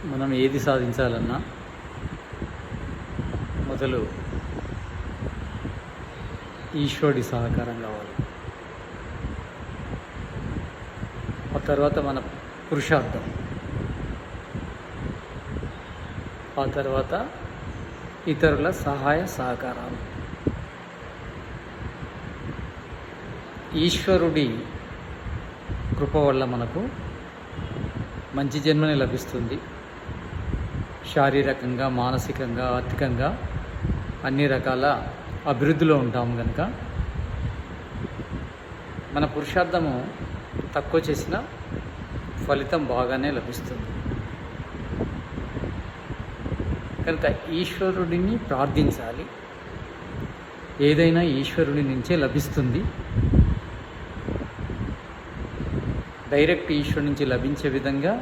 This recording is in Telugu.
మనం ఏది సాధించాలన్నా మొదలు ఈశ్వరుడి సహకారం కావాలి. ఆ తర్వాత మన పురుషార్థం, ఆ తర్వాత ఇతరుల సహాయ సహకారాలు. ఈశ్వరుడి కృప వల్ల మనకు మంచి జన్మని లభిస్తుంది. శారీరకంగా, మానసికంగా, ఆర్థికంగా అన్ని రకాల అభివృద్ధిలో ఉంటాము కనుక మన పురుషార్థము తక్కువ చేసిన ఫలితం బాగానే లభిస్తుంది. కనుక ఈశ్వరుడిని ప్రార్థించాలి. ఏదైనా ఈశ్వరుడి నుంచే లభిస్తుంది. డైరెక్ట్ ఈశ్వరుడి నుంచి లభించే విధంగా